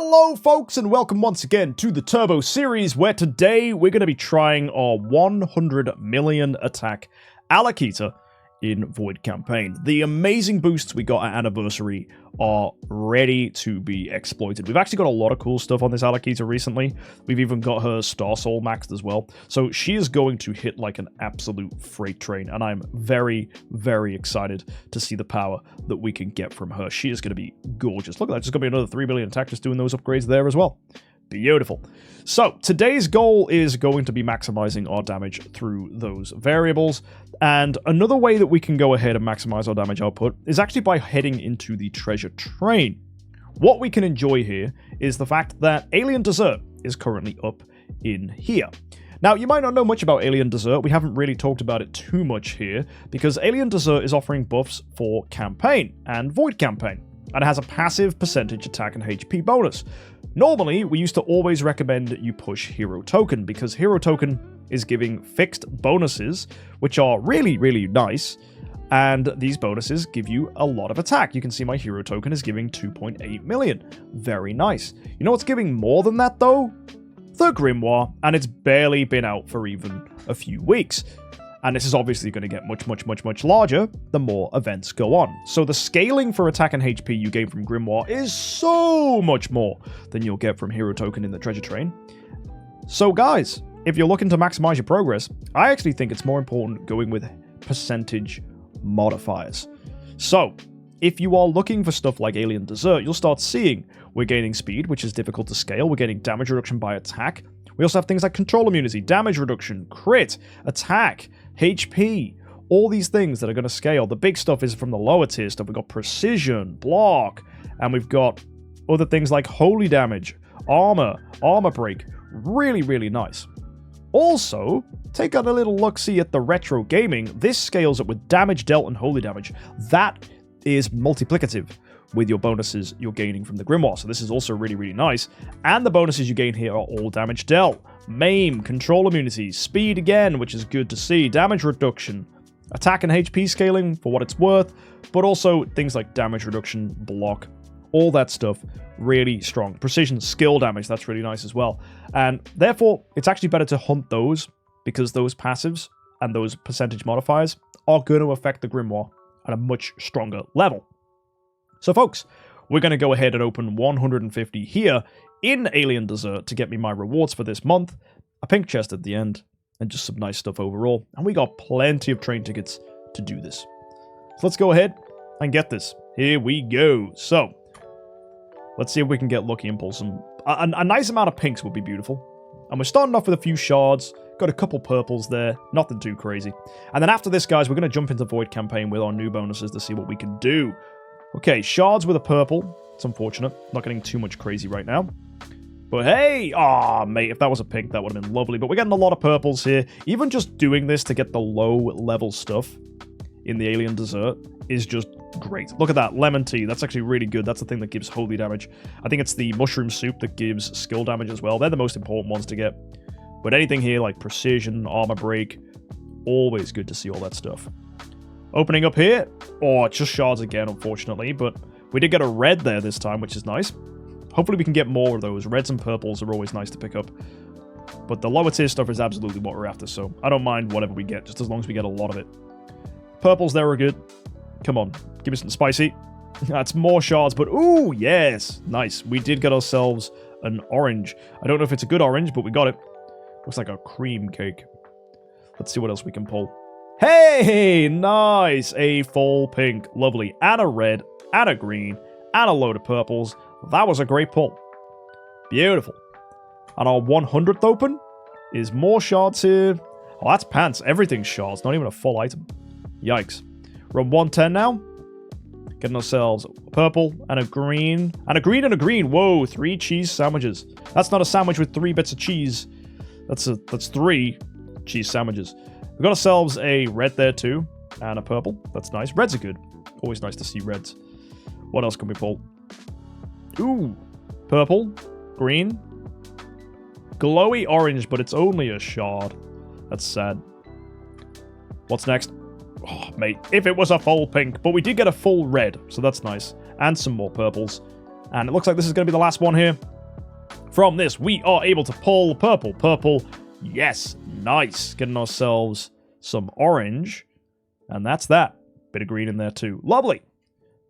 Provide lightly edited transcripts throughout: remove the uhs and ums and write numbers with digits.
Hello folks and welcome once again to the Turbo series, where today we're going to be trying our 100 million attack Alikita in Void campaign. The amazing boosts we got at Anniversary are ready to be exploited. We've actually got a lot of cool stuff on this Alikita recently. We've even got her Star Soul maxed as well. So she is going to hit like an absolute freight train, and I'm very, very excited to see the power that we can get from her. She is going to be gorgeous. Look at that, just going to be another 3 billion attack just doing those upgrades there as well. Beautiful. So today's goal is going to be maximizing our damage through those variables, and another way that we can go ahead and maximize our damage output is actually by heading into the treasure train. What we can enjoy here is the fact that Alien Desert is currently up in here. Now, you might not know much about Alien Desert. We haven't really talked about it too much here, because Alien Desert is offering buffs for campaign and Void campaign, and it has a passive percentage attack and HP bonus. Normally, we used to always recommend you push Hero Token, because Hero Token is giving fixed bonuses, which are really, really nice, and these bonuses give you a lot of attack. You can see my Hero Token is giving 2.8 million. Very nice. You know what's giving more than that, though? The Grimoire, and it's barely been out for even a few weeks. And this is obviously going to get much larger the more events go on. So the scaling for attack and HP you gain from Grimoire is so much more than you'll get from Hero Token in the treasure train. So guys, if you're looking to maximize your progress, I actually think it's more important going with percentage modifiers. So if you are looking for stuff like Alien Desert, you'll start seeing we're gaining speed, which is difficult to scale. We're getting damage reduction by attack. We also have things like control immunity, damage reduction, crit, attack, HP, all these things that are going to scale. The big stuff is from the lower tier stuff. We've got precision, block, and we've got other things like holy damage, armor break. Really, really nice. Also, take a little look-see at the retro gaming. This scales up with damage dealt and holy damage. That is multiplicative with your bonuses you're gaining from the Grimoire. So this is also really, really nice. And the bonuses you gain here are all damage dealt, maim, control immunity, speed again, which is good to see, damage reduction, attack and HP scaling for what it's worth, but also things like damage reduction, block, all that stuff, really strong. Precision, skill damage, that's really nice as well. And therefore, it's actually better to hunt those, because those passives and those percentage modifiers are going to affect the Grimoire at a much stronger level. So folks, we're going to go ahead and open 150 here in Alien Desert to get me my rewards for this month, a pink chest at the end, and just some nice stuff overall. And we got plenty of train tickets to do this. So let's go ahead and get this. Here we go. So, let's see if we can get lucky and pull some... A nice amount of pinks would be beautiful. And we're starting off with a few shards. Got a couple purples there. Nothing too crazy. And then after this, guys, we're going to jump into Void campaign with our new bonuses to see what we can do. Okay, shards with a purple. It's unfortunate. Not getting too much crazy right now. But hey! Aw, mate, if that was a pink, that would have been lovely. But we're getting a lot of purples here. Even just doing this to get the low-level stuff in the Alien Desert is just great. Look at that. Lemon tea. That's actually really good. That's the thing that gives holy damage. I think it's the mushroom soup that gives skill damage as well. They're the most important ones to get. But anything here like precision, armor break, always good to see all that stuff. Opening up here. Oh, it's just shards again, unfortunately. But we did get a red there this time, which is nice. Hopefully we can get more of those. Reds and purples are always nice to pick up. But the lower tier stuff is absolutely what we're after, so I don't mind whatever we get, just as long as we get a lot of it. Purples there are good. Come on, give me some spicy. That's more shards, but ooh, yes. Nice. We did get ourselves an orange. I don't know if it's a good orange, but we got it. Looks like a cream cake. Let's see what else we can pull. Hey, nice. A full pink. Lovely. And a red, and a green, and a load of purples. That was a great pull. Beautiful. And our 100th open is more shards here. Oh, that's pants. Everything's shards. Not even a full item. Yikes. We're on 110 now. Getting ourselves a purple and a green. And a green and a green. Whoa, 3 cheese sandwiches. That's not a sandwich with 3 bits of cheese. That's 3 cheese sandwiches. We got ourselves a red there too. And a purple. That's nice. Reds are good. Always nice to see reds. What else can we pull? Ooh. Purple. Green. Glowy orange, but it's only a shard. That's sad. What's next? Oh, mate, if it was a full pink. But we did get a full red, so that's nice. And some more purples. And it looks like this is going to be the last one here. From this, we are able to pull purple. Purple, yes, nice. Getting ourselves some orange. And that's that. Bit of green in there too. Lovely.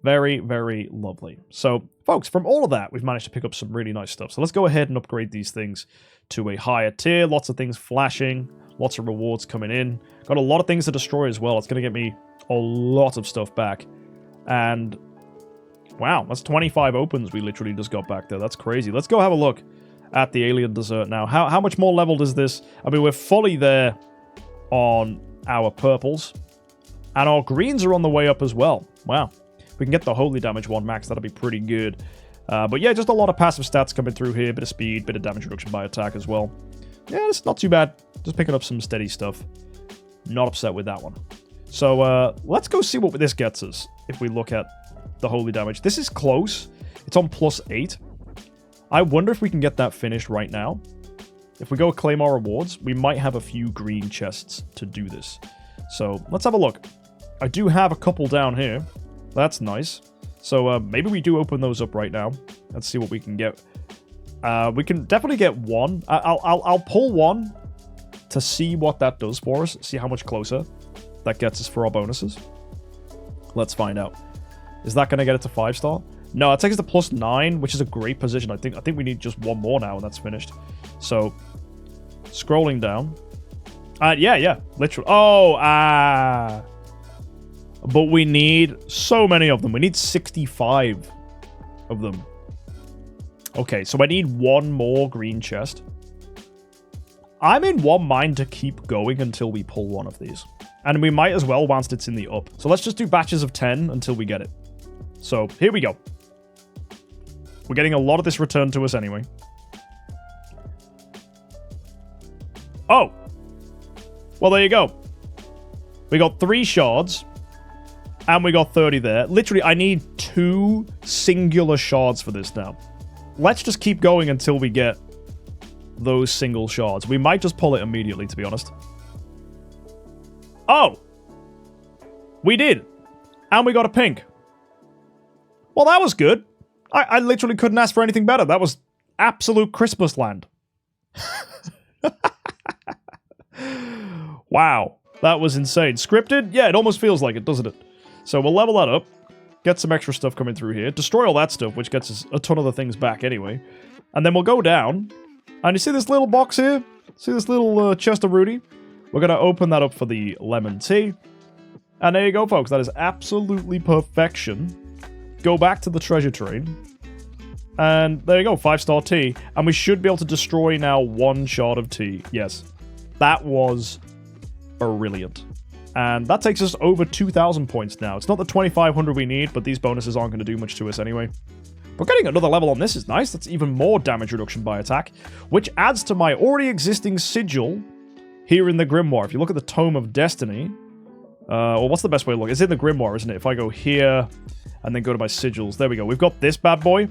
Very, very lovely. So, folks, from all of that, we've managed to pick up some really nice stuff. So let's go ahead and upgrade these things to a higher tier. Lots of things flashing. Lots of rewards coming in. Got a lot of things to destroy as well. It's going to get me a lot of stuff back. And, wow, that's 25 opens we literally just got back there. That's crazy. Let's go have a look at the alien dessert now. How much more leveled is this? I mean, we're fully there on our purples. And our greens are on the way up as well. Wow. If we can get the holy damage one max, that'll be pretty good. But yeah, just a lot of passive stats coming through here. Bit of speed, bit of damage reduction by attack as well. Yeah, it's not too bad. Just picking up some steady stuff. Not upset with that one. So let's go see what this gets us if we look at the holy damage. This is close. It's on +8. I wonder if we can get that finished right now. If we go claim our rewards, we might have a few green chests to do this. So let's have a look. I do have a couple down here. That's nice. So maybe we do open those up right now. Let's see what we can get. We can definitely get one. I'll pull one to see what that does for us. See how much closer that gets us for our bonuses. Let's find out. Is that going to get it to 5-star? No, it takes us to +9, which is a great position. I think we need just one more now and that's finished. So, scrolling down. Yeah, literally. Oh, but we need so many of them. We need 65 of them. Okay, so I need one more green chest. I'm in one mind to keep going until we pull one of these. And we might as well once it's in the up. So let's just do batches of 10 until we get it. So, here we go. We're getting a lot of this returned to us anyway. Oh! Well, there you go. We got 3 shards. And we got 30 there. Literally, I need 2 singular shards for this now. Let's just keep going until we get those single shards. We might just pull it immediately, to be honest. Oh! We did. And we got a pink. Well, that was good. I literally couldn't ask for anything better. That was absolute Christmas land. Wow. That was insane. Scripted? Yeah, it almost feels like it, doesn't it? So we'll level that up. Get some extra stuff coming through here. Destroy all that stuff, which gets us a ton of the things back anyway. And then we'll go down. And you see this little box here? See this little chest of Rudy? We're going to open that up for the lemon tea. And there you go, folks. That is absolutely perfection. Go back to the treasure train. And there you go, 5-star tea. And we should be able to destroy now 1 shard of tea. Yes. That was brilliant. And that takes us over 2,000 points now. It's not the 2,500 we need, but these bonuses aren't going to do much to us anyway. But getting another level on this is nice. That's even more damage reduction by attack, which adds to my already existing sigil here in the grimoire. If you look at the Tome of Destiny, or what's the best way to look? It's in the grimoire, isn't it? If I go here and then go to my sigils, there we go. We've got this bad boy,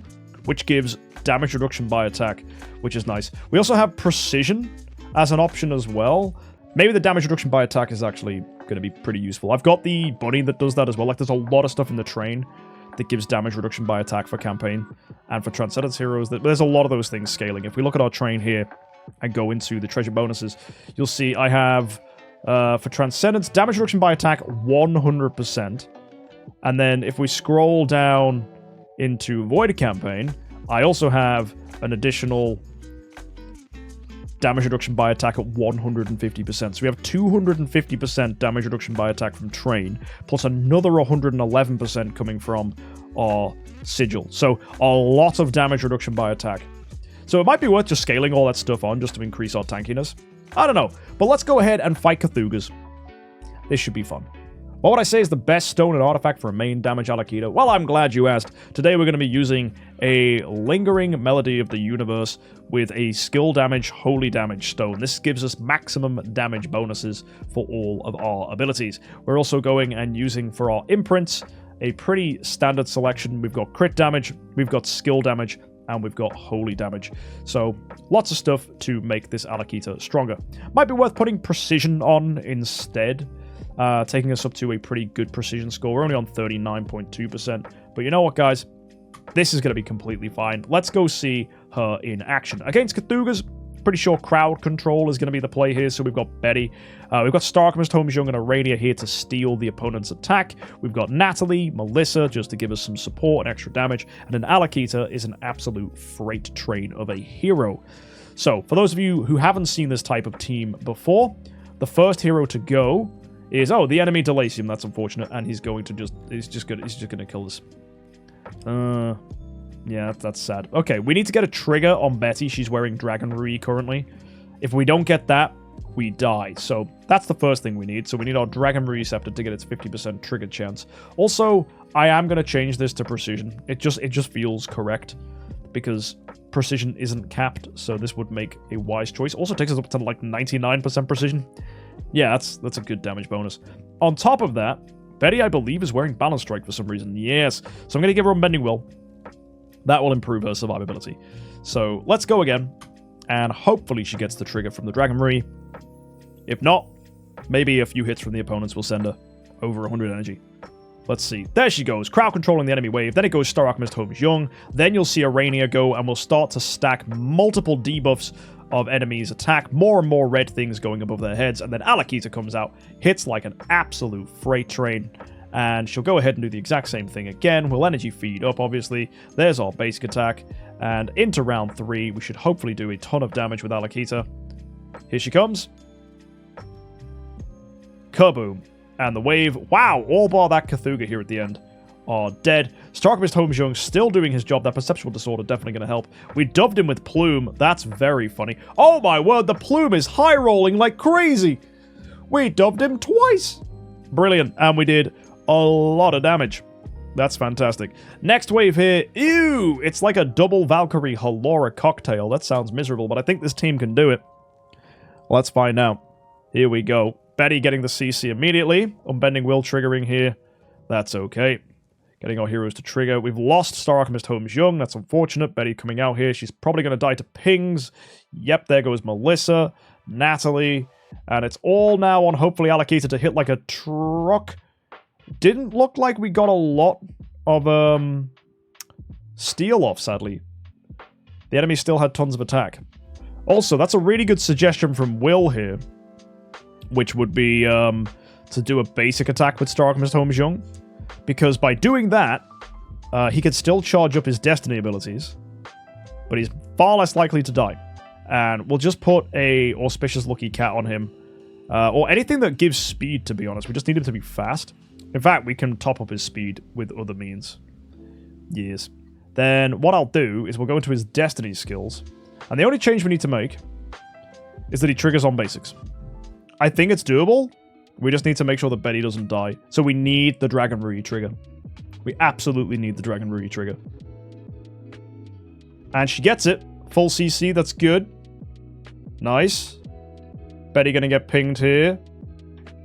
which gives damage reduction by attack, which is nice. We also have precision as an option as well. Maybe the damage reduction by attack is actually going to be pretty useful. I've got the bunny that does that as well. Like, there's a lot of stuff in the train that gives damage reduction by attack for campaign and for Transcendence Heroes. There's a lot of those things scaling. If we look at our train here and go into the treasure bonuses, you'll see I have, for Transcendence, damage reduction by attack 100%. And then if we scroll down into Void Campaign, I also have an additional damage reduction by attack at 150%. So we have 250% damage reduction by attack from Train, plus another 111% coming from our Sigil. So a lot of damage reduction by attack. So it might be worth just scaling all that stuff on just to increase our tankiness. I don't know. But let's go ahead and fight Cthulhu's. This should be fun. What would I say is the best stone and artifact for a main damage Alikita? Well, I'm glad you asked. Today we're going to be using a Lingering Melody of the Universe with a skill damage, holy damage stone. This gives us maximum damage bonuses for all of our abilities. We're also going and using for our imprints a pretty standard selection. We've got crit damage, we've got skill damage, and we've got holy damage. So lots of stuff to make this Alikita stronger. Might be worth putting precision on instead. Taking us up to a pretty good precision score. We're only on 39.2%. But you know what, guys? This is going to be completely fine. Let's go see her in action. Against Cthulhu's, pretty sure crowd control is going to be the play here. So we've got Betty. We've got Starkmist, Holmes-Young, and Arania here to steal the opponent's attack. We've got Natalie, Melissa, just to give us some support and extra damage. And then Alikita is an absolute freight train of a hero. So, for those of you who haven't seen this type of team before, the first hero to go is, oh, the enemy delays him. That's unfortunate. And he's going to he's just going to kill us. Yeah, that's sad. Okay, we need to get a trigger on Betty. She's wearing Dragon Rui currently. If we don't get that, we die. So that's the first thing we need. So we need our Dragon Rui Scepter to get its 50% trigger chance. Also, I am going to change this to precision. It just feels correct because precision isn't capped. So this would make a wise choice. Also takes us up to like 99% precision. Yeah, that's a good damage bonus. On top of that, Betty, I believe, is wearing Balance Strike for some reason. Yes. So I'm going to give her Unbending Will. That will improve her survivability. So let's go again. And hopefully she gets the trigger from the Dragon Rui. If not, maybe a few hits from the opponents will send her over 100 energy. Let's see. There she goes. Crowd controlling the enemy wave. Then it goes Star Alchemist Holmes-Young. Then you'll see Arania go, and we'll start to stack multiple debuffs of enemies' attack. More and more red things going above their heads. And then Alikita comes out, hits like an absolute freight train. And she'll go ahead and do the exact same thing again. We'll energy feed up, obviously. There's our basic attack. And into round 3, we should hopefully do a ton of damage with Alikita. Here she comes. Kaboom. And the wave, wow, all bar that Cthulhu here at the end, are dead. Starkmist Holmes-Young still doing his job. That perceptual disorder definitely going to help. We dubbed him with Plume. That's very funny. Oh my word, the Plume is high rolling like crazy. We dubbed him twice. Brilliant. And we did a lot of damage. That's fantastic. Next wave here. Ew, it's like a double Valkyrie Halora cocktail. That sounds miserable, but I think this team can do it. Let's find out. Here we go. Betty getting the CC immediately. Unbending Will triggering here. That's okay. Getting our heroes to trigger. We've lost Star Alchemist Holmes-Young. That's unfortunate. Betty coming out here. She's probably going to die to pings. Yep, there goes Melissa. Natalie. And it's all now on hopefully Alikita to hit like a truck. Didn't look like we got a lot of steal off, sadly. The enemy still had tons of attack. Also, that's a really good suggestion from Will here, which would be to do a basic attack with Star Alchemist Holmes-Young. Because by doing that, he could still charge up his Destiny abilities, but he's far less likely to die. And we'll just put a Auspicious Lucky Cat on him. Or anything that gives speed, to be honest. We just need him to be fast. In fact, we can top up his speed with other means. Yes. Then what I'll do is we'll go into his Destiny skills. And the only change we need to make is that he triggers on basics. I think it's doable. We just need to make sure that Betty doesn't die. So we need the Dragon Rui trigger. We absolutely need the Dragon Rui trigger. And she gets it. Full CC, that's good. Nice. Betty gonna get pinged here.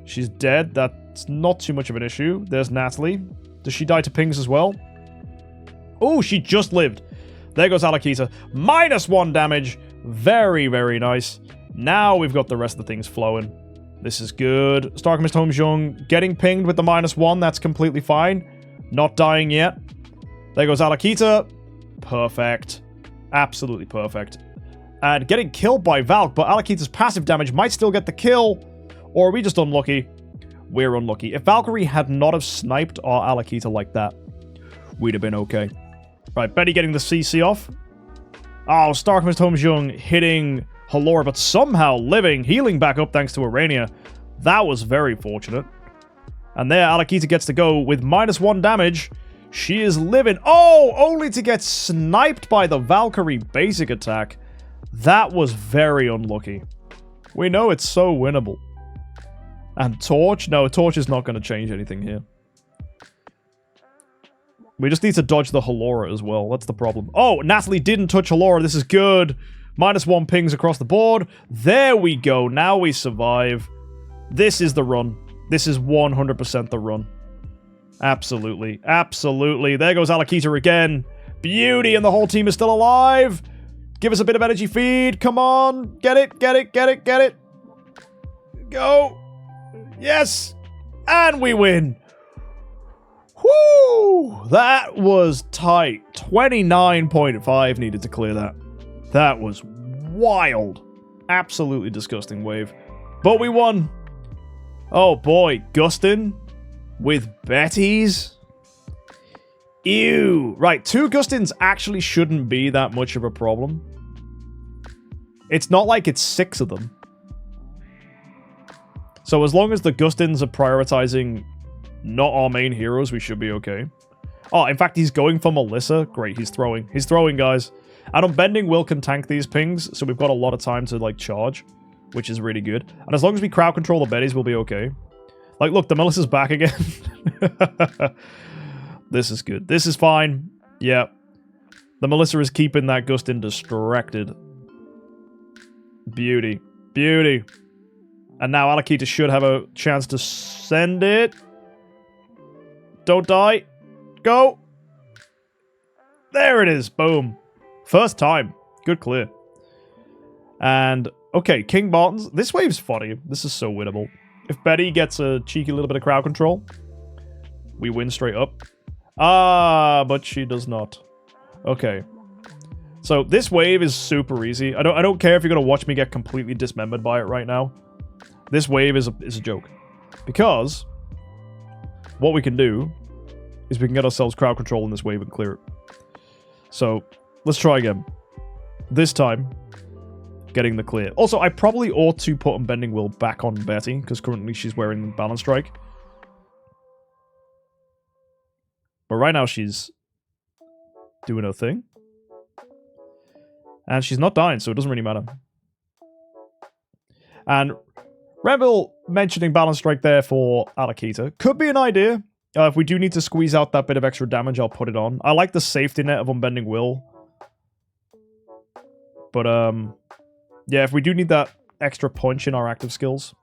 She's dead. That's not too much of an issue. There's Natalie. Does she die to pings as well? Oh, she just lived. There goes Alikita. -1 damage. Very, very nice. Now we've got the rest of the things flowing. This is good. Star Alchemist Holmes-Young getting pinged with the -1. That's completely fine. Not dying yet. There goes Alikita. Perfect. Absolutely perfect. And getting killed by Valk, but Alikita's passive damage might still get the kill. Or are we just unlucky? We're unlucky. If Valkyrie had not have sniped our Alikita like that, we'd have been okay. Right, Betty getting the CC off. Oh, Star Alchemist Holmes-Young hitting Halora, but somehow living, healing back up thanks to Arania. That was very fortunate. And there, Alikita gets to go with -1 damage. She is living. Oh, only to get sniped by the Valkyrie basic attack. That was very unlucky. We know it's so winnable. And Torch? No, Torch is not going to change anything here. We just need to dodge the Halora as well. That's the problem. Oh, Natalie didn't touch Halora. This is good. -1 pings across the board. There we go. Now we survive. This is the run. This is 100% the run. Absolutely. Absolutely. There goes Alikita again. Beauty, and the whole team is still alive. Give us a bit of energy feed. Come on. Get it, get it, get it, get it. Go. Yes. And we win. Whoo! That was tight. 29.5 needed to clear that. That was wild. Absolutely disgusting wave. But we won. Oh boy, Gustin with Betty's. Ew. Right, 2 Gustins actually shouldn't be that much of a problem. It's not like it's 6 of them. So as long as the Gustins are prioritizing not our main heroes, we should be okay. Oh, in fact, he's going for Melissa. Great, he's throwing. He's throwing, guys. And Unbending Will can tank these pings, so we've got a lot of time to, like, charge, which is really good. And as long as we crowd control the Bettys, we'll be okay. Like, look, the Melissa's back again. This is good. This is fine. Yeah. The Melissa is keeping that Gustin distracted. Beauty. Beauty. And now Alikita should have a chance to send it. Don't die. Go. There it is. Boom. First time. Good clear. And, okay, King Martin's. This wave's funny. This is so winnable. If Betty gets a cheeky little bit of crowd control, we win straight up. Ah, but she does not. Okay. So this wave is super easy. I don't care if you're gonna watch me get completely dismembered by it right now. This wave is a joke. Because what we can do is we can get ourselves crowd control in this wave and clear it. So let's try again. This time, getting the clear. Also, I probably ought to put Unbending Will back on Betty, because currently she's wearing Balance Strike. But right now she's doing her thing. And she's not dying, so it doesn't really matter. And Rebel mentioning Balance Strike there for Alikita could be an idea. If we do need to squeeze out that bit of extra damage, I'll put it on. I like the safety net of Unbending Will. But, yeah, if we do need that extra punch in our active skills,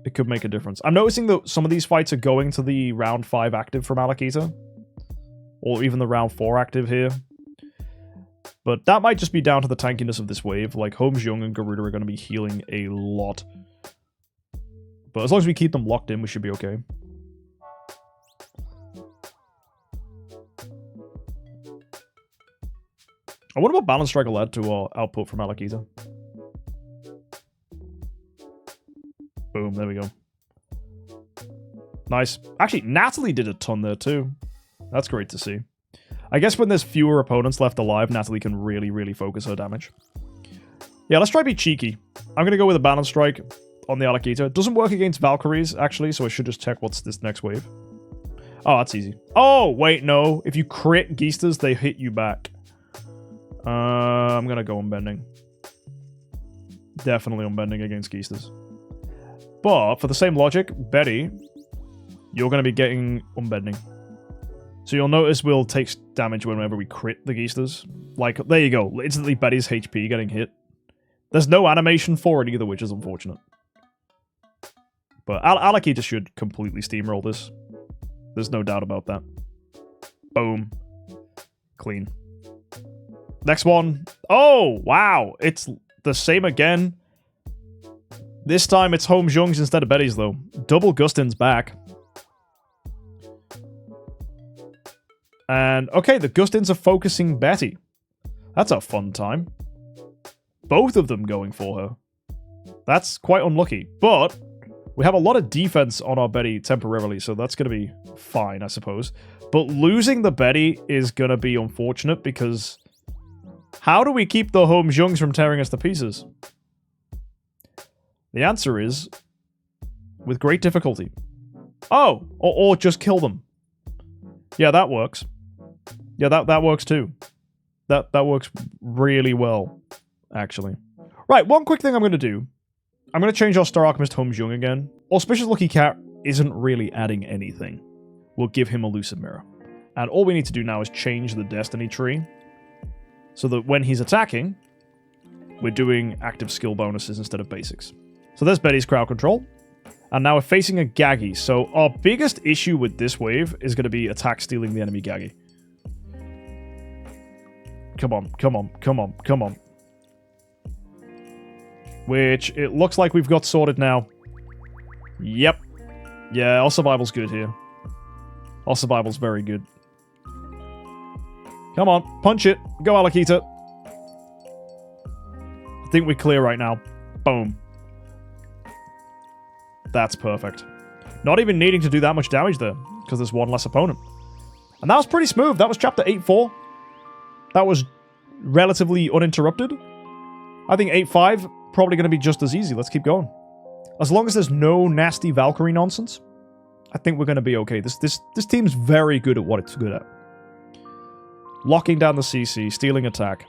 it could make a difference. I'm noticing that some of these fights are going to the round 5 active from Alikita. Or even the round 4 active here. But that might just be down to the tankiness of this wave. Like, Holmes Young and Garuda are going to be healing a lot. But as long as we keep them locked in, we should be okay. I wonder what Balance Strike will add to our output from Alikita. Boom, there we go. Nice. Actually, Natalie did a ton there too. That's great to see. I guess when there's fewer opponents left alive, Natalie can really, really focus her damage. Yeah, let's try to be cheeky. I'm going to go with a Balance Strike on the Alikita. It doesn't work against Valkyries, actually, so I should just check what's this next wave. Oh, that's easy. Oh, wait, no. If you crit Geisters, they hit you back. I'm going to go Unbending. Definitely Unbending against Geisters. But, for the same logic, Betty, you're going to be getting Unbending. So you'll notice we'll take damage whenever we crit the Geisters. Like, there you go. Instantly Betty's HP getting hit. There's no animation for it either, which is unfortunate. But Alikita should completely steamroll this. There's no doubt about that. Boom. Clean. Next one. Oh, wow. It's the same again. This time it's Holmes Young's instead of Betty's, though. Double Gustin's back. And, okay, the Gustins are focusing Betty. That's a fun time. Both of them going for her. That's quite unlucky. But we have a lot of defense on our Betty temporarily, so that's going to be fine, I suppose. But losing the Betty is going to be unfortunate because how do we keep the Holmes Youngs from tearing us to pieces? The answer is with great difficulty. Oh, or just kill them. Yeah, that works. Yeah, that works too. That works really well, actually. Right, one quick thing I'm going to do. I'm going to change our Star Alchemist Holmes Young again. Auspicious Lucky Cat isn't really adding anything. We'll give him a Lucid Mirror. And all we need to do now is change the Destiny tree so that when he's attacking, we're doing active skill bonuses instead of basics. So there's Betty's crowd control. And now we're facing a Gaggy. So our biggest issue with this wave is going to be attack stealing the enemy Gaggy. Come on, come on, come on, come on. Which it looks like we've got sorted now. Yep. Yeah, our survival's good here. Our survival's very good. Come on, punch it. Go, Alikita. I think we're clear right now. Boom. That's perfect. Not even needing to do that much damage there, because there's one less opponent. And that was pretty smooth. That was chapter 8-4. That was relatively uninterrupted. I think 8-5, probably going to be just as easy. Let's keep going. As long as there's no nasty Valkyrie nonsense, I think we're going to be okay. This team's very good at what it's good at. Locking down the CC, stealing attack,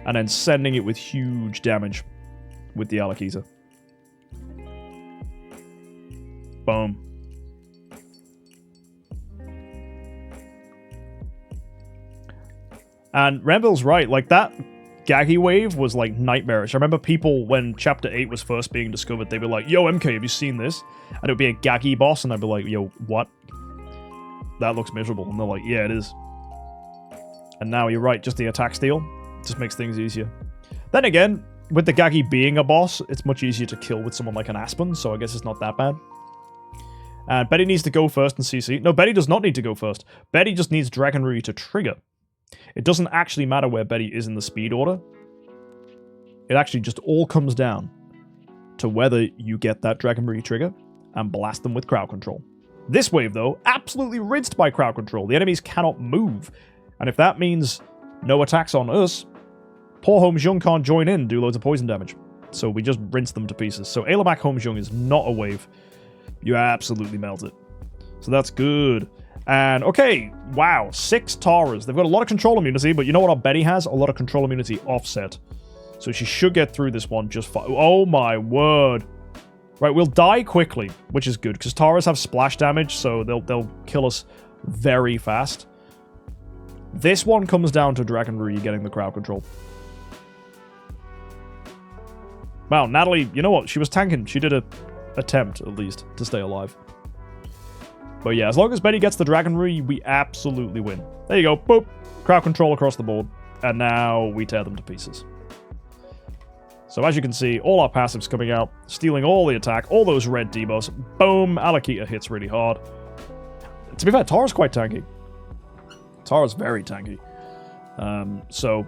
and then sending it with huge damage with the Alikita. Boom. And Renville's right, like that Gaggy wave was like nightmarish. I remember people, when Chapter 8 was first being discovered, they'd be like, yo, MK, have you seen this? And it would be a Gaggy boss, and I'd be like, yo, what? That looks miserable. And they're like, yeah, it is. And now you're right, just the attack steal just makes things easier. Then again, with the Gaggy being a boss, it's much easier to kill with someone like an Aspen, so I guess it's not that bad. And Betty needs to go first in CC. No, Betty does not need to go first. Betty just needs Dragonry to trigger. It doesn't actually matter where Betty is in the speed order. It actually just all comes down to whether you get that Dragonry trigger and blast them with crowd control. This wave, though, absolutely rinsed by crowd control. The enemies cannot move. And if that means no attacks on us, poor HomesJUMP can't join in and do loads of poison damage. So we just rinse them to pieces. So Ailemak HomesJUMP is not a wave. You absolutely melt it. So that's good. And, okay, wow, 6 Taras. They've got a lot of control immunity, but you know what our Betty has? A lot of control immunity offset. So she should get through this one just fine. Oh my word. Right, we'll die quickly, which is good, because Taras have splash damage, so they'll kill us very fast. This one comes down to Dragonry getting the crowd control. Wow, Natalie, you know what? She was tanking. She did a attempt, at least, to stay alive. But yeah, as long as Betty gets the Dragonry, we absolutely win. There you go. Boop. Crowd control across the board. And now we tear them to pieces. So as you can see, all our passives coming out, stealing all the attack, all those red debuffs. Boom. Alikita hits really hard. To be fair, Tara's quite tanky. Tara's very tanky. So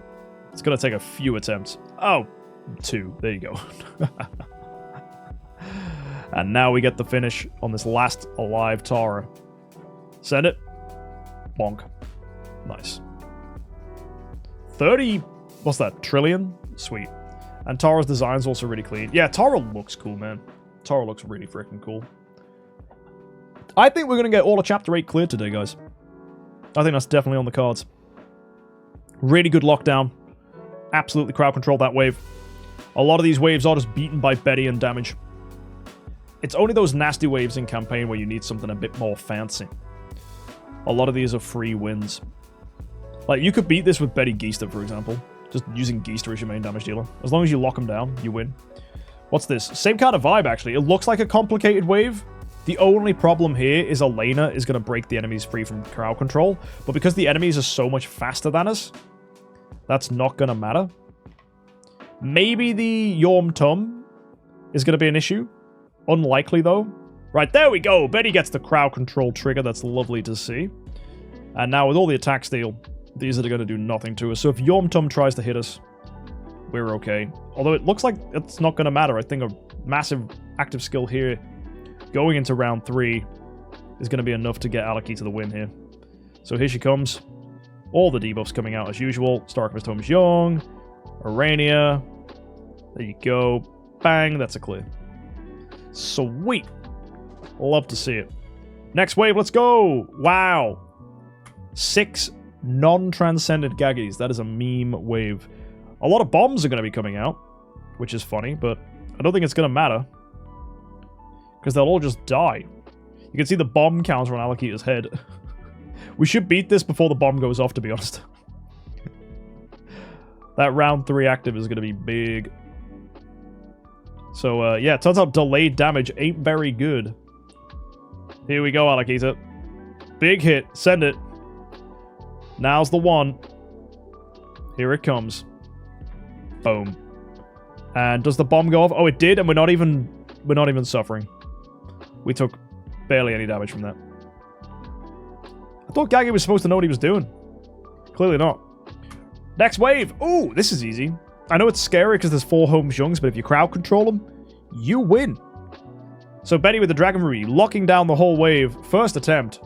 it's going to take a few attempts. Oh, 2. There you go. And now we get the finish on this last alive Tara. Send it. Bonk. Nice. 30... What's that? Trillion? Sweet. And Tara's design's also really clean. Yeah, Tara looks cool, man. Tara looks really freaking cool. I think we're going to get all of Chapter 8 cleared today, guys. I think that's definitely on the cards. Really good lockdown. Absolutely crowd control that wave. A lot of these waves are just beaten by Betty and damage. It's only those nasty waves in campaign where you need something a bit more fancy. A lot of these are free wins. Like, you could beat this with Betty Geester, for example. Just using Geester as your main damage dealer. As long as you lock them down, you win. What's this? Same kind of vibe, actually. It looks like a complicated wave. The only problem here is Elena is going to break the enemies free from crowd control. But because the enemies are so much faster than us, that's not going to matter. Maybe the YoRHT is going to be an issue. Unlikely, though. Right, there we go. Betty gets the crowd control trigger. That's lovely to see. And now with all the attack steal, these are going to do nothing to us. So if YoRHT tries to hit us, we're okay. Although it looks like it's not going to matter. I think a massive active skill here going into round 3 is going to be enough to get Alikita the win here. So here she comes. All the debuffs coming out as usual. Starkmist HomesJUMP. Arania. There you go. Bang. That's a clear. Sweet. Love to see it. Next wave, let's go. Wow. 6 non-transcended Gaggies. That is a meme wave. A lot of bombs are going to be coming out, which is funny, but I don't think it's going to matter. Because they'll all just die. You can see the bomb counter on Alikita's head. We should beat this before the bomb goes off, to be honest. That round 3 active is going to be big. So, yeah, it turns out delayed damage ain't very good. Here we go, Alikita. Big hit. Send it. Now's the one. Here it comes. Boom. And does the bomb go off? Oh, it did, and we're not even suffering. We took barely any damage from that. thought Gagi was supposed to know what he was doing. Clearly not. Next wave. Ooh, this is easy. I know it's scary because there's 4 MKxJUMPs, but if you crowd control them, you win. So Betty with the Dragon Rui, locking down the whole wave. First attempt.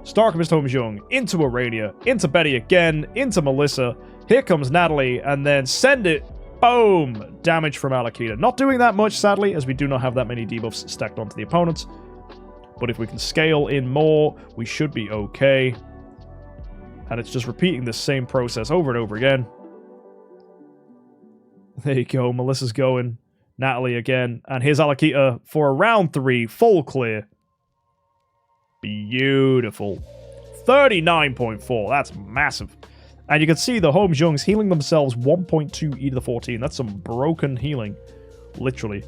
Stark missed MKxJUMP, into Aurelia, into Betty again, into Melissa. Here comes Natalie, and then send it. Boom! Damage from Alikita. Not doing that much, sadly, as we do not have that many debuffs stacked onto the opponents. But if we can scale in more, we should be okay. And it's just repeating the same process over and over again. There you go, Melissa's going. Natalie again. And here's Alikita for a round 3, full clear. Beautiful. 39.4, that's massive. And you can see the MKxJUMPs healing themselves 1.2 e to the 14. That's some broken healing, literally.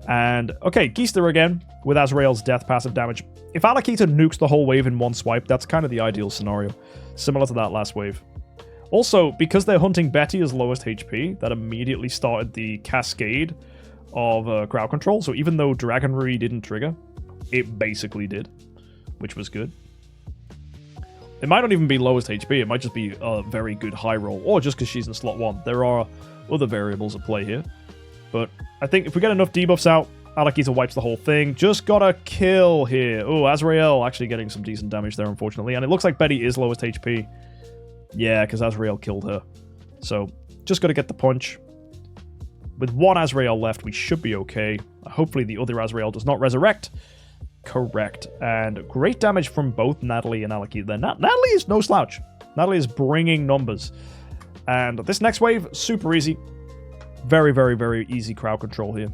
And, okay, Geister again with Azrael's death passive damage. If Alikita nukes the whole wave in one swipe, that's kind of the ideal scenario. Similar to that last wave. Also, because they're hunting Betty as lowest HP, that immediately started the cascade of crowd control. So even though Dragon Rui didn't trigger, it basically did, which was good. It might not even be lowest HP, it might just be a very good high roll, or just because she's in slot 1. There are other variables at play here. But I think if we get enough debuffs out, Alikita wipes the whole thing. Just got a kill here. Oh, Azrael actually getting some decent damage there, unfortunately. And it looks like Betty is lowest HP. Yeah, because Azrael killed her. So, just got to get the punch. With 1 Azrael left, we should be okay. Hopefully the other Azrael does not resurrect. Correct. And great damage from both Natalie and Alikita there. Natalie is no slouch. Natalie is bringing numbers. And this next wave, super easy. Very, very, very easy crowd control here.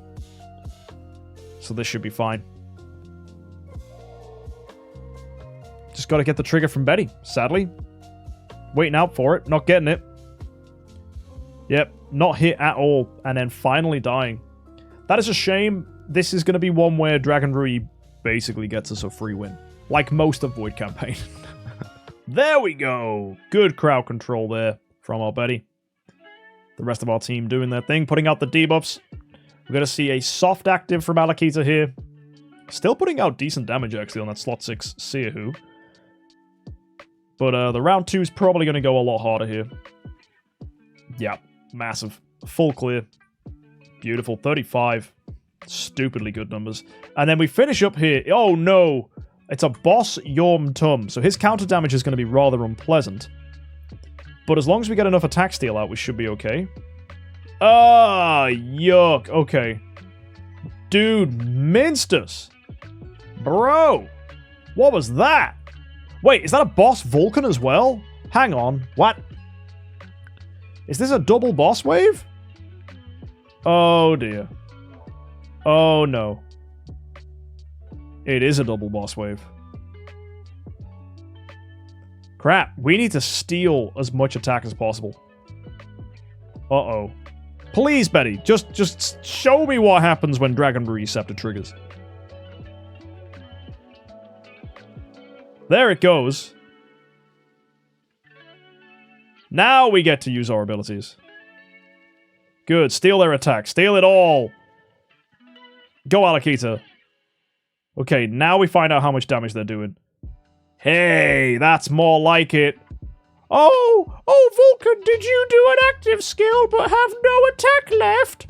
So this should be fine. Just got to get the trigger from Betty, sadly. Waiting out for it, not getting it. Yep, not hit at all, and then finally dying. That is a shame. This is going to be one where Dragon Rui basically gets us a free win. Like most of Void Campaign. There we go. Good crowd control there from our Betty. The rest of our team doing their thing, putting out the debuffs. We're going to see a soft active from Alikita here. Still putting out decent damage, actually, on that slot 6 Seahu. But the round 2 is probably going to go a lot harder here. Yeah, massive. Full clear. Beautiful. 35. Stupidly good numbers. And then we finish up here. Oh, no. It's a boss Yorm Tum. So his counter damage is going to be rather unpleasant. But as long as we get enough attack steal out, we should be okay. Ah, yuck. Okay. Dude, minced us. Bro. What was that? Wait, is that a boss Vulcan as well? Hang on. What? Is this a double boss wave? Oh, dear. Oh, no. It is a double boss wave. Crap. We need to steal as much attack as possible. Uh-oh. Please, Betty, just show me what happens when Dragon Rui Scepter triggers. There it goes. Now we get to use our abilities. Good. Steal their attack. Steal it all. Go, Alikita. Okay, now we find out how much damage they're doing. Hey, that's more like it. Oh, Vulcan, did you do an active skill but have no attack left?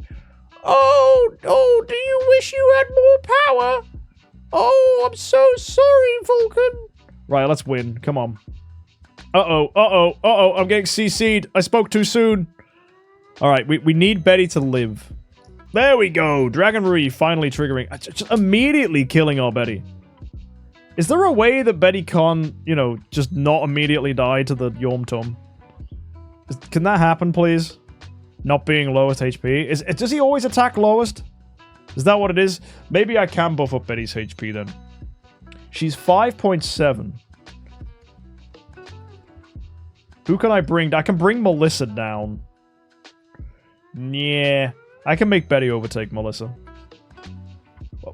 Oh, do you wish you had more power? Oh, I'm so sorry, Vulcan. Right, let's win. Come on. Uh-oh, I'm getting CC'd. I spoke too soon. Alright, we need Betty to live. There we go. Dragon Rui finally triggering. Just immediately killing our Betty. Is there a way that Betty can't, you know, just not immediately die to the Yorm Tum? Can that happen, please? Not being lowest HP? Does he always attack lowest? Is that what it is? Maybe I can buff up Betty's HP then. She's 5.7. Who can I bring? I can bring Melissa down. Yeah. I can make Betty overtake Melissa.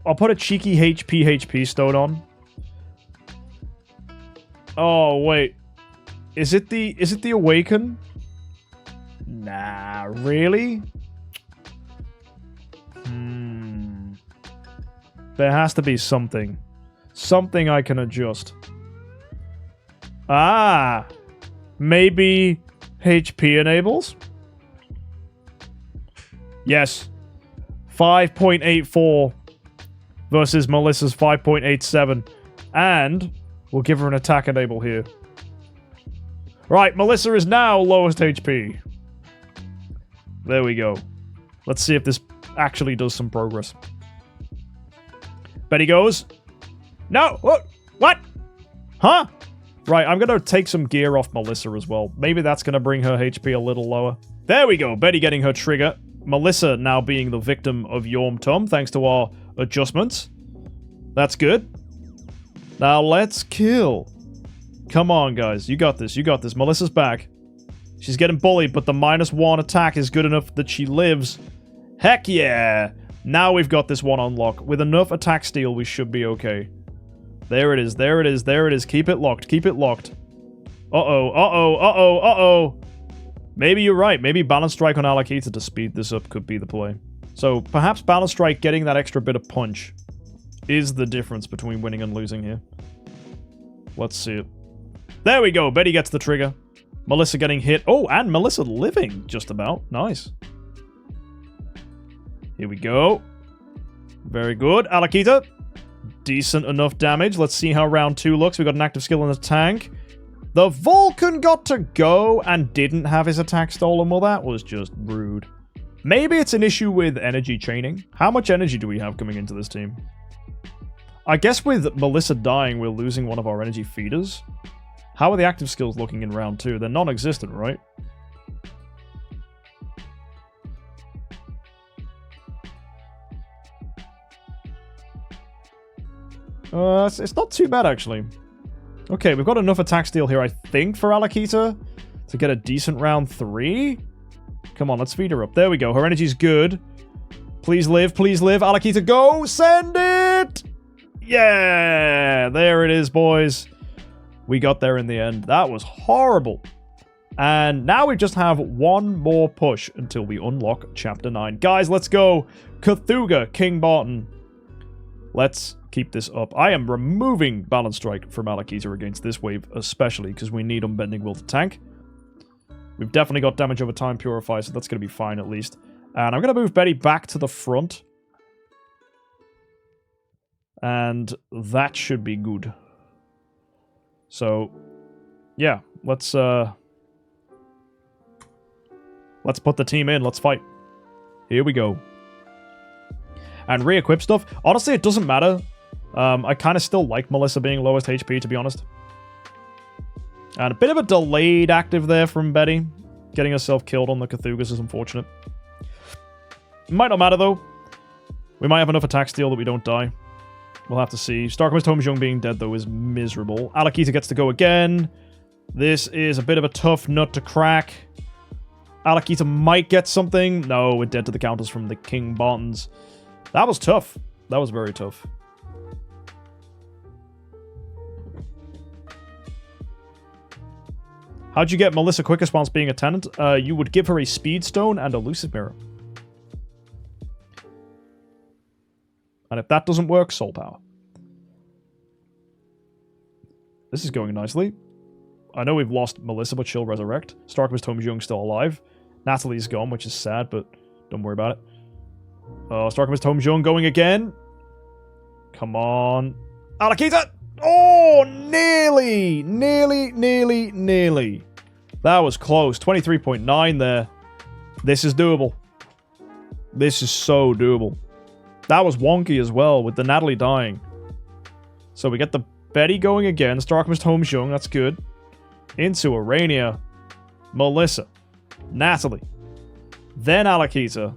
I'll put a cheeky HP stone on. Oh, wait. Is it the Awaken? Nah, really? There has to be something. Something I can adjust. Ah. Maybe HP enables? Yes. 5.84 versus Melissa's 5.87. And we'll give her an attack enable here. Right, Melissa is now lowest HP. There we go. Let's see if this actually does some progress. Betty goes. No! What? Huh? Right, I'm going to take some gear off Melissa as well. Maybe that's going to bring her HP a little lower. There we go. Betty getting her trigger. Melissa now being the victim of YUMP, thanks to our adjustments. That's good. Now let's kill. Come on, guys. You got this. You got this. Melissa's back. She's getting bullied, but the -1 attack is good enough that she lives. Heck yeah! Now we've got this one on lock. With enough attack steal, we should be okay. There it is. There it is. There it is. Keep it locked. Keep it locked. Uh-oh. Uh-oh. Uh-oh. Uh-oh. Maybe you're right. Maybe Balance Strike on Alikita to speed this up could be the play. So perhaps Balance Strike getting that extra bit of punch is the difference between winning and losing here. Let's see it. There we go. Betty gets the trigger. Melissa getting hit. Oh, and Melissa living just about. Nice. Here we go. Very good. Alikita. Decent enough damage. Let's see how round 2 looks. We got an active skill in the tank. The Vulcan got to go and didn't have his attack stolen. Well, that was just rude. Maybe it's an issue with energy chaining. How much energy do we have coming into this team? I guess with Melissa dying, we're losing one of our energy feeders. How are the active skills looking in round 2? They're non-existent, right? It's not too bad, actually. Okay, we've got enough attack steal here, I think, for Alikita to get a decent round 3. Come on, let's feed her up. There we go. Her energy's good. Please live, please live. Alikita, go! Send it! Yeah! There it is, boys. We got there in the end. That was horrible. And now we just have one more push until we unlock Chapter 9. Guys, let's go. Cthulhu, King Barton. Let's keep this up. I am removing Balance Strike from Alikita against this wave, especially because we need Unbending Will to tank. We've definitely got damage over time Purify, so that's going to be fine at least. And I'm going to move Betty back to the front. And that should be good. So, yeah, let's put the team in. Let's fight. Here we go. And re-equip stuff. Honestly, it doesn't matter. I kind of still like Melissa being lowest HP, to be honest. And a bit of a delayed active there from Betty. Getting herself killed on the Cthulhu's is unfortunate. Might not matter, though. We might have enough attack steal that we don't die. We'll have to see. Starkmist Homejung being dead, though, is miserable. Alikita gets to go again. This is a bit of a tough nut to crack. Alikita might get something. No, we're dead to the counters from the King Bartons. That was tough. That was very tough. How'd you get Melissa quickest whilst being a tenant? You would give her a Speed Stone and a Lucid Mirror. And if that doesn't work, Soul Power. This is going nicely. I know we've lost Melissa, but she'll resurrect. Starkmist Homejung's still alive. Natalie's gone, which is sad, but don't worry about it. Starkmist Homejung going again. Come on. Alikita! Oh, nearly! Nearly. That was close. 23.9 there. This is doable. This is so doable. That was wonky as well, with the Natalie dying. So we get the Betty going again. Starkmist Homejung, that's good. Into Arania. Melissa. Natalie. Then Alikita.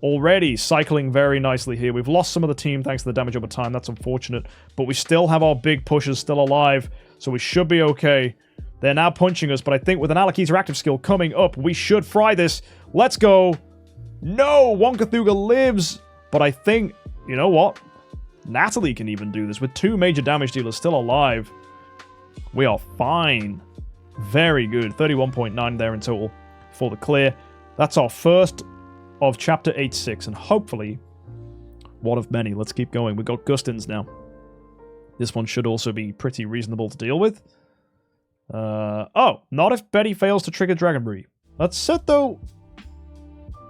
Already cycling very nicely here. We've lost some of the team thanks to the damage over time. That's unfortunate. But we still have our big pushers still alive. So we should be okay. They're now punching us. But I think with an Alikita active skill coming up, we should fry this. Let's go. No! One Cthulhu lives. But I think, you know what? Natalie can even do this. With 2 major damage dealers still alive. We are fine. Very good. 31.9 there in total for the clear. That's our first of Chapter 8-6, and hopefully one of many. Let's keep going. We've got Gustins now. This one should also be pretty reasonable to deal with. Oh, not if Betty fails to trigger Dragon Breed. That said, though,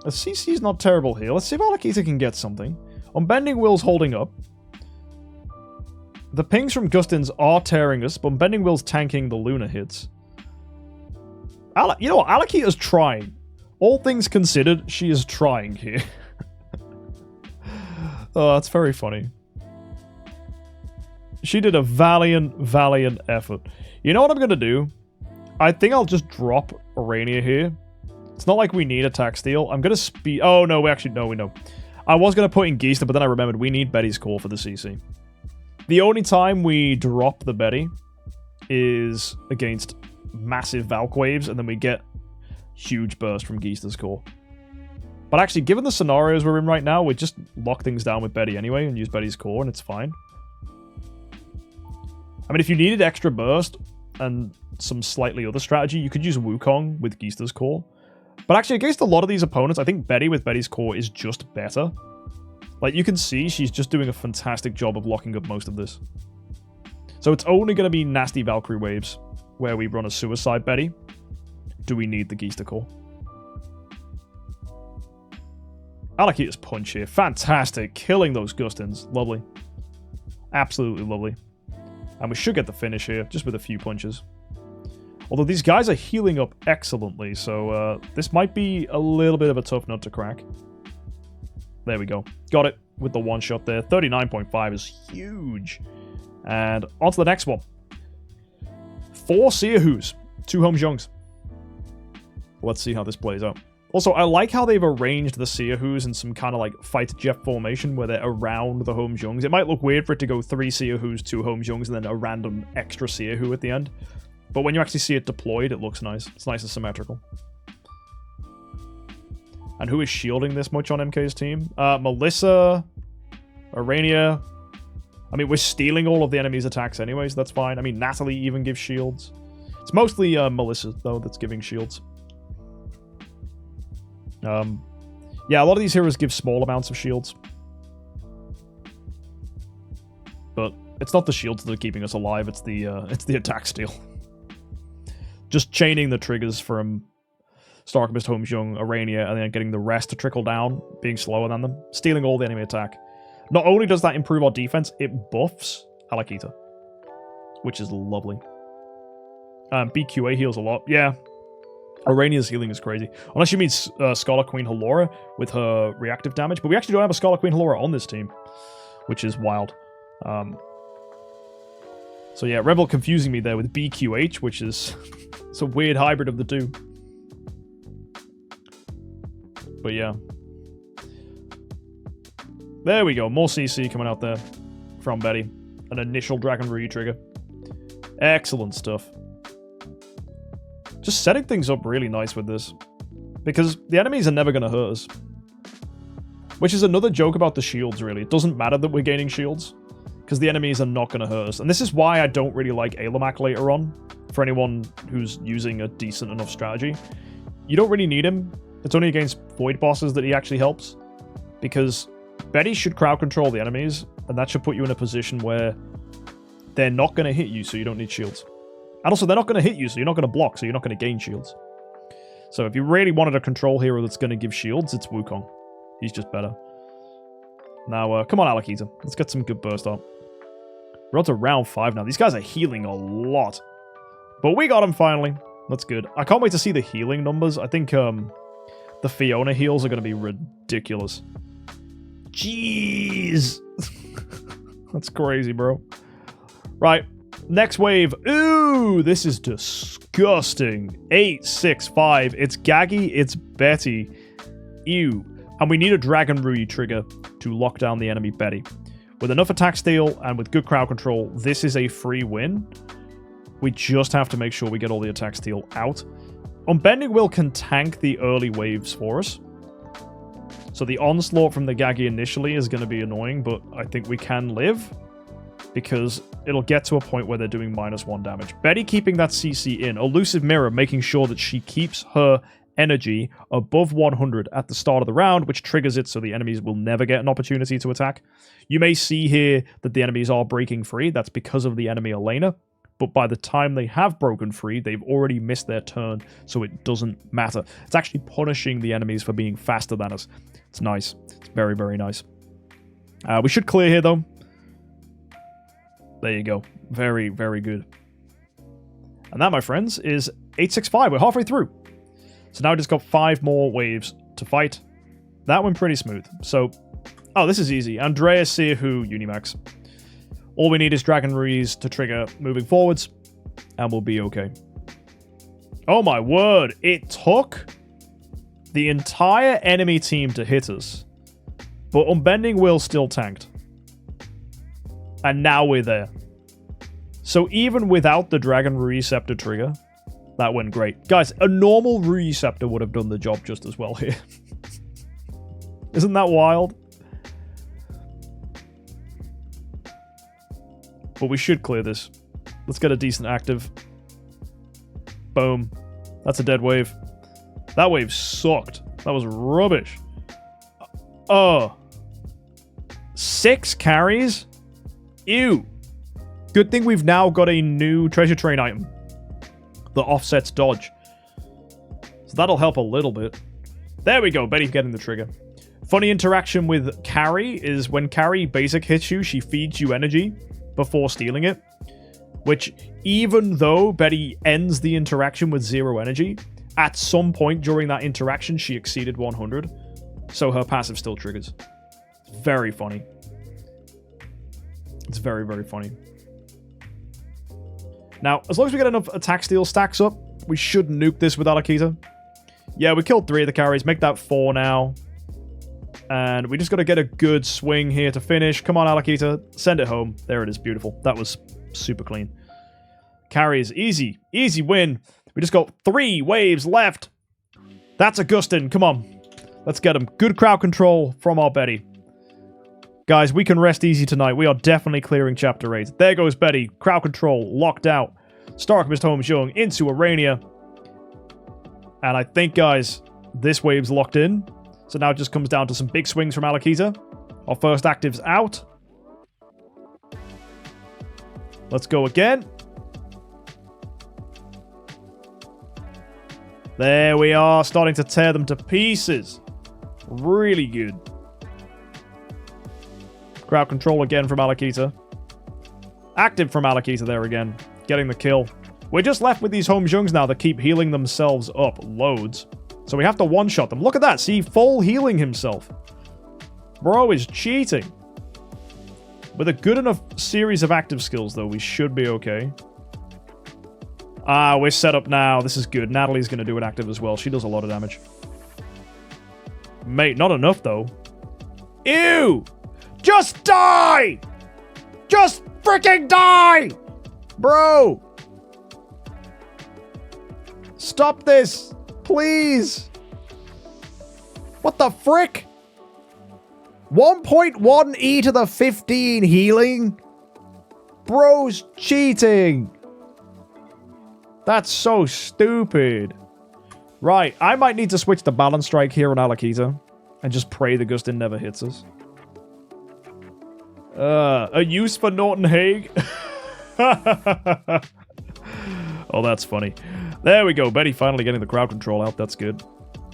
a CC is not terrible here. Let's see if Alikita can get something. Unbending Will's holding up. The pings from Gustins are tearing us, but Unbending Will's tanking the Luna hits. You know what? Alikita's trying. All things considered, she is trying here. Oh, that's very funny. She did a valiant effort. You know what I'm going to do? I think I'll just drop Arania here. It's not like we need attack steal. I'm going to speed... Oh, no, we know. I was going to put in Geista, but then I remembered we need Betty's Core for the CC. The only time we drop the Betty is against massive Valk waves, and then we get huge burst from Geista's Core. But actually, given the scenarios we're in right now, we just lock things down with Betty anyway and use Betty's Core, and it's fine. I mean, if you needed extra burst and some slightly other strategy, you could use Wukong with Geista's Core. But actually, against a lot of these opponents, I think Betty with Betty's Core is just better. Like, you can see she's just doing a fantastic job of locking up most of this. So it's only going to be nasty Valkyrie waves where we run a Suicide Betty. Do we need the Geista Core? Alikita's punch here. Fantastic. Killing those Gustins. Lovely. Absolutely lovely. And we should get the finish here, just with a few punches. Although these guys are healing up excellently, so this might be a little bit of a tough nut to crack. There we go. Got it with the one shot there. 39.5 is huge. And on to the next one. 4 Seahus. 2 Home Jungs. Let's see how this plays out. Also, I like how they've arranged the Seahus in some kind of like Fighter Jet formation where they're around the Home Jungs. It might look weird for it to go 3 Seahus, 2 Home Jungs, and then a random extra Seahu at the end. But when you actually see it deployed, it looks nice. It's nice and symmetrical. And who is shielding this much on MK's team? Melissa, Arania. I mean, we're stealing all of the enemy's attacks anyways. That's fine. I mean, Natalie even gives shields. It's mostly Melissa, though, that's giving shields. Yeah, a lot of these heroes give small amounts of shields. But it's not the shields that are keeping us alive, it's the attack steal. Just chaining the triggers from Starkmist, Home Jung, Arania, and then getting the rest to trickle down, being slower than them, stealing all the enemy attack. Not only does that improve our defense, it buffs Alikita, which is lovely. BQA heals a lot. Yeah. Arania's healing is crazy. Unless you mean Scholar Queen Halora with her reactive damage. But we actually don't have a Scholar Queen Halora on this team, which is wild. So yeah, Rebel confusing me there with BQH, which is it's a weird hybrid of the two. But yeah. There we go. More CC coming out there from Betty. An initial Dragon Re-trigger. Excellent stuff. Just setting things up really nice with this. Because the enemies are never going to hurt us. Which is another joke about the shields, really. It doesn't matter that we're gaining shields. Because the enemies are not going to hurt us. And this is why I don't really like Ailamak later on. For anyone who's using a decent enough strategy. You don't really need him. It's only against Void bosses that he actually helps. Because Betty should crowd control the enemies. And that should put you in a position where they're not going to hit you, so you don't need shields. And also, they're not going to hit you, so you're not going to block, so you're not going to gain shields. So if you really wanted a control hero that's going to give shields, it's Wukong. He's just better. Now, come on, Alikita. Let's get some good burst on. We're on to round 5 now. These guys are healing a lot. But we got them finally. That's good. I can't wait to see the healing numbers. I think the Fiona heals are going to be ridiculous. Jeez. That's crazy, bro. Right. Next wave. Ooh, this is disgusting. 865. It's Gaggy. It's Betty. Ew. And we need a Dragon Rui trigger to lock down the enemy Betty. With enough attack steal and with good crowd control, this is a free win. We just have to make sure we get all the attack steal out. Unbending Will can tank the early waves for us. So the onslaught from the Gaggy initially is going to be annoying, but I think we can live. Because it'll get to a point where they're doing -1 damage. Betty keeping that CC in. Elusive Mirror making sure that she keeps her energy above 100 at the start of the round, which triggers it so the enemies will never get an opportunity to attack. You may see here that the enemies are breaking free. That's because of the enemy Elena. but by the time they have broken free, they've already missed their turn, so it doesn't matter. It's actually punishing the enemies for being faster than us. It's nice. It's very, very nice. We should clear here, though. There you go. Very, very good. And that, my friends, is 865. We're halfway through. So now we just got 5 more waves to fight. That went pretty smooth. So, oh, this is easy. Andreas, Seahu, Unimax. All we need is Dragon Ruiz to trigger moving forwards, and we'll be okay. Oh my word, it took the entire enemy team to hit us, but Unbending Will still tanked. And now we're there. So even without the Dragon Ruiz Scepter trigger, that went great. Guys, a normal Ruiz Scepter would have done the job just as well here. Isn't that wild? But we should clear this. Let's get a decent active. Boom. That's a dead wave. That wave sucked. That was rubbish. Oh. 6 carries? Ew. Good thing we've now got a new treasure train item that offsets dodge. So that'll help a little bit. There we go. Betty getting the trigger. Funny interaction with Carrie is when Carrie basic hits you, she feeds you energy before stealing it, which even though Betty ends the interaction with 0 energy, at some point during that interaction she exceeded 100, so her passive still triggers. Very funny. It's very, very funny. Now, as long as we get enough attack steal stacks up, we should nuke this with Alikita. Yeah, we killed 3 of the carries, make that 4 now. And we just got to get a good swing here to finish. Come on, Alikita. Send it home. There it is. Beautiful. That was super clean. Carries. Easy. Easy win. We just got 3 waves left. That's Augustin. Come on. Let's get him. Good crowd control from our Betty. Guys, we can rest easy tonight. We are definitely clearing Chapter 8. There goes Betty. Crowd control. Locked out. Star Alchemist Holmes Young into Arania. And I think, guys, this wave's locked in. So now it just comes down to some big swings from Alikita. Our first active's out. Let's go again. There we are, starting to tear them to pieces. Really good. Crowd control again from Alikita. Active from Alikita there again. Getting the kill. We're just left with these Home Jungs now that keep healing themselves up loads. So we have to one-shot them. Look at that. See, full healing himself. Bro is cheating. With a good enough series of active skills, though, we should be okay. Ah, we're set up now. This is good. Natalie's going to do an active as well. She does a lot of damage. Mate, not enough, though. Ew! Just die! Just freaking die! Bro! Stop this! Please! What the frick? 1.1 E to the 15 healing? Bro's cheating! That's so stupid. Right, I might need to switch to Balance Strike here on Alikita and just pray the Gustin never hits us. A use for Norton Hague? Oh, that's funny. There we go. Betty finally getting the crowd control out. That's good.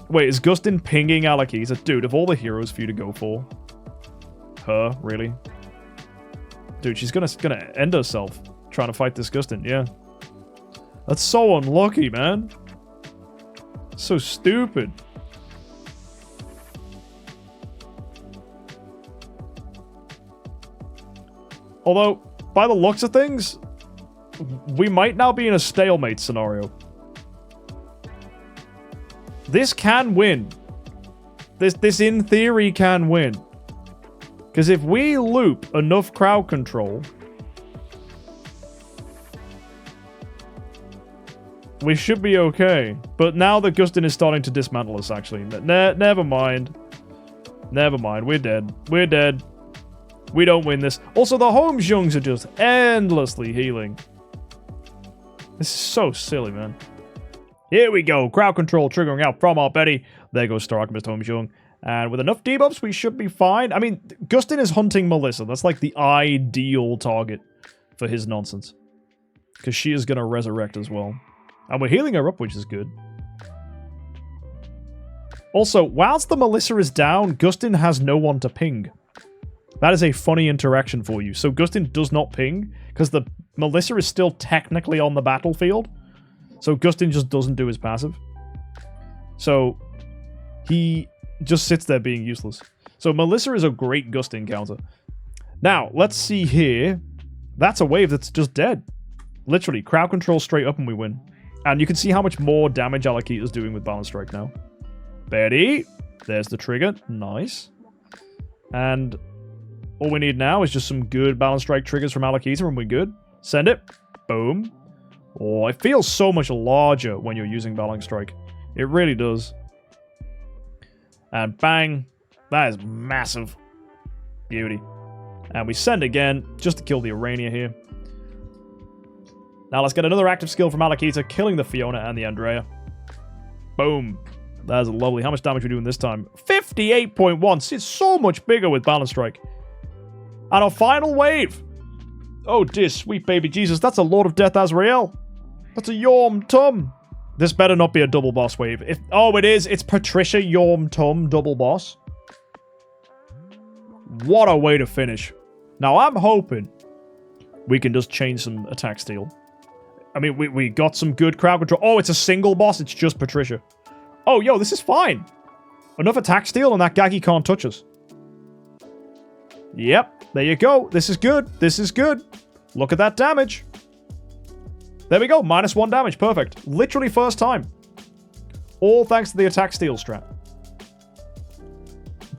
Wait, is Gustin pinging Alikita? Dude, of all the heroes for you to go for. Her? Really? Dude, she's gonna end herself trying to fight this Gustin. Yeah. That's so unlucky, man. So stupid. Although, by the looks of things, we might now be in a stalemate scenario. This can win. This in theory can win. Because if we loop enough crowd control, we should be okay. But now that Gustin is starting to dismantle us, actually. Never mind. Never mind. We're dead. We're dead. We don't win this. Also, the Home Jungs are just endlessly healing. This is so silly, man. Here we go. Crowd control triggering out from our Betty. There goes Star Alchemist Home Jung. And with enough debuffs, we should be fine. I mean, Gustin is hunting Melissa. That's like the ideal target for his nonsense. Because she is going to resurrect as well. And we're healing her up, which is good. Also, whilst the Melissa is down, Gustin has no one to ping. That is a funny interaction for you. So Gustin does not ping, because the Melissa is still technically on the battlefield. So Gustin just doesn't do his passive. So he just sits there being useless. So Melissa is a great Gustin counter. Now, let's see here. That's a wave that's just dead. Literally, crowd control straight up and we win. And you can see how much more damage Alikita is doing with Balance Strike now. Betty. There's the trigger. Nice. And all we need now is just some good Balance Strike triggers from Alikita and we're good. Send it. Boom. Oh, it feels so much larger when you're using Balance Strike. It really does. And bang. That is massive. Beauty. And we send again, just to kill the Urania here. Now let's get another active skill from Alikita, killing the Fiona and the Andrea. Boom. That is lovely. How much damage are we doing this time? 58.1. It's so much bigger with Balance Strike. And our final wave. Oh dear sweet baby Jesus, that's a Lord of Death Azrael. That's a Yorm Tum. This better not be a double boss wave. Oh, it is. It's Patricia Yorm Tum double boss. What a way to finish. Now, I'm hoping we can just change some attack steal. I mean, we got some good crowd control. Oh, it's a single boss. It's just Patricia. Oh, yo, this is fine. Enough attack steal and that Gaggy can't touch us. Yep, there you go. This is good. This is good. Look at that damage. There we go. -1 damage. Perfect. Literally first time. All thanks to the attack steal strat.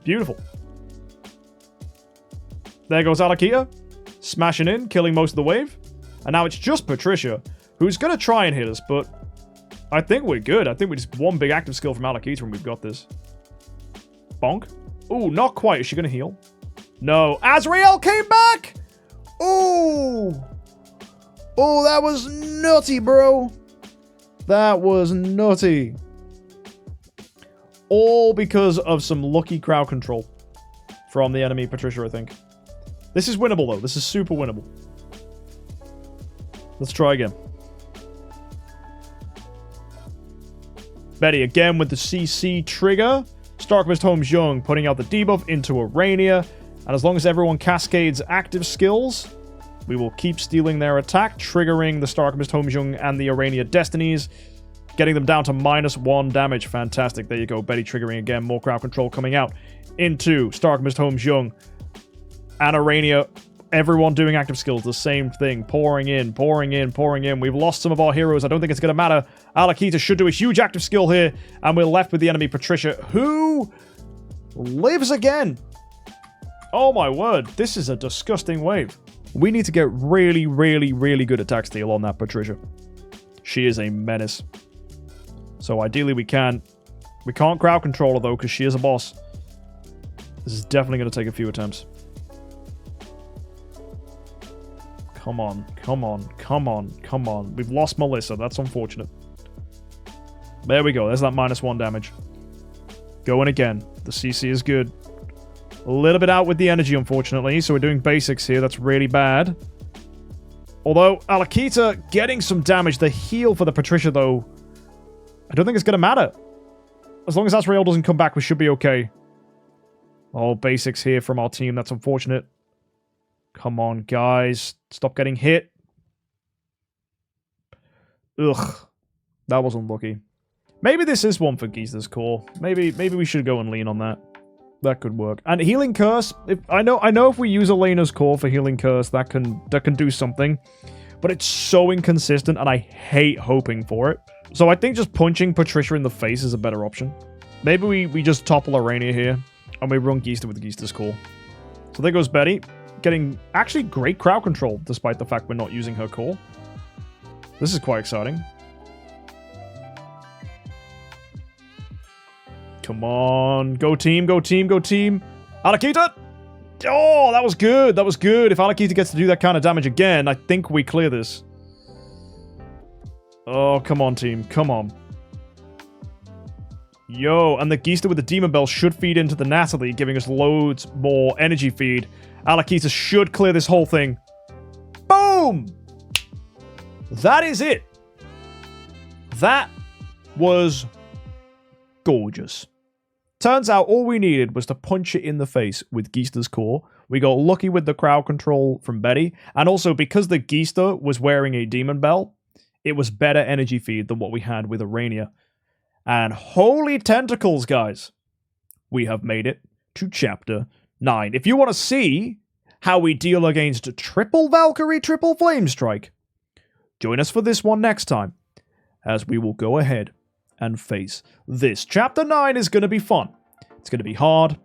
Beautiful. There goes Alikita. Smashing in, killing most of the wave. And now it's just Patricia, who's going to try and hit us, but I think we're good. I think we just one big active skill from Alikita and we've got this. Bonk. Ooh, not quite. Is she going to heal? No. Azrael came back! Ooh! Oh, that was nutty, bro. That was nutty. All because of some lucky crowd control from the enemy Patricia, I think. This is winnable, though. This is super winnable. Let's try again. Betty again with the CC trigger. Starkmist Holmes Young putting out the debuff into Urania. And as long as everyone cascades active skills, we will keep stealing their attack, triggering the Starkmist Holmes Young and the Urania Destinies, getting them down to -1 damage. Fantastic. There you go. Betty triggering again. More crowd control coming out into Starkmist Holmes Young and Urania. Everyone doing active skills, the same thing. Pouring in, pouring in, pouring in. We've lost some of our heroes. I don't think it's going to matter. Alikita should do a huge active skill here. And we're left with the enemy Patricia, who lives again. Oh my word. This is a disgusting wave. We need to get really, really, really good attack steal on that Patricia. She is a menace. So ideally we can't crowd control her though, because she is a boss. This is definitely going to take a few attempts. Come on, come on, come on, come on. We've lost Melissa. That's unfortunate. There we go. There's that -1 damage. Going again. The CC is good. A little bit out with the energy, unfortunately. So we're doing basics here. That's really bad. Although, Alikita getting some damage. The heal for the Patricia, though, I don't think it's going to matter. As long as Azrael doesn't come back, we should be okay. Oh, basics here from our team. That's unfortunate. Come on, guys. Stop getting hit. Ugh. That was unlucky. Maybe this is one for Giza's core. Maybe we should go and lean on that. That could work. And Healing Curse, I know if we use Elena's core for Healing Curse, that can do something. But it's so inconsistent, and I hate hoping for it. So I think just punching Patricia in the face is a better option. Maybe we just topple Urania here, and we run Geista with Geista's core. So there goes Betty. Getting actually great crowd control, despite the fact we're not using her core. This is quite exciting. Come on. Go team, go team, go team. Alikita! Oh, that was good. That was good. If Alikita gets to do that kind of damage again, I think we clear this. Oh, come on, team. Come on. Yo, and the Geista with the Demon Bell should feed into the Natalie, giving us loads more energy feed. Alikita should clear this whole thing. Boom! that is it. That was gorgeous. Turns out all we needed was to punch it in the face with Geister's Core. We got lucky with the crowd control from Betty, and also because the Geister was wearing a Demon Bell, it was better energy feed than what we had with Arania. And holy tentacles, guys. We have made it to Chapter 9. If you want to see how we deal against triple Valkyrie, triple Flame Strike, join us for this one next time, as we will go ahead and face this. Chapter 9 is going to be fun. It's going to be hard,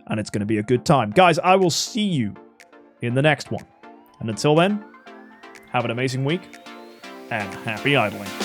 and it's going to be a good time. Guys, I will see you in the next one. And until then, have an amazing week, and happy idling.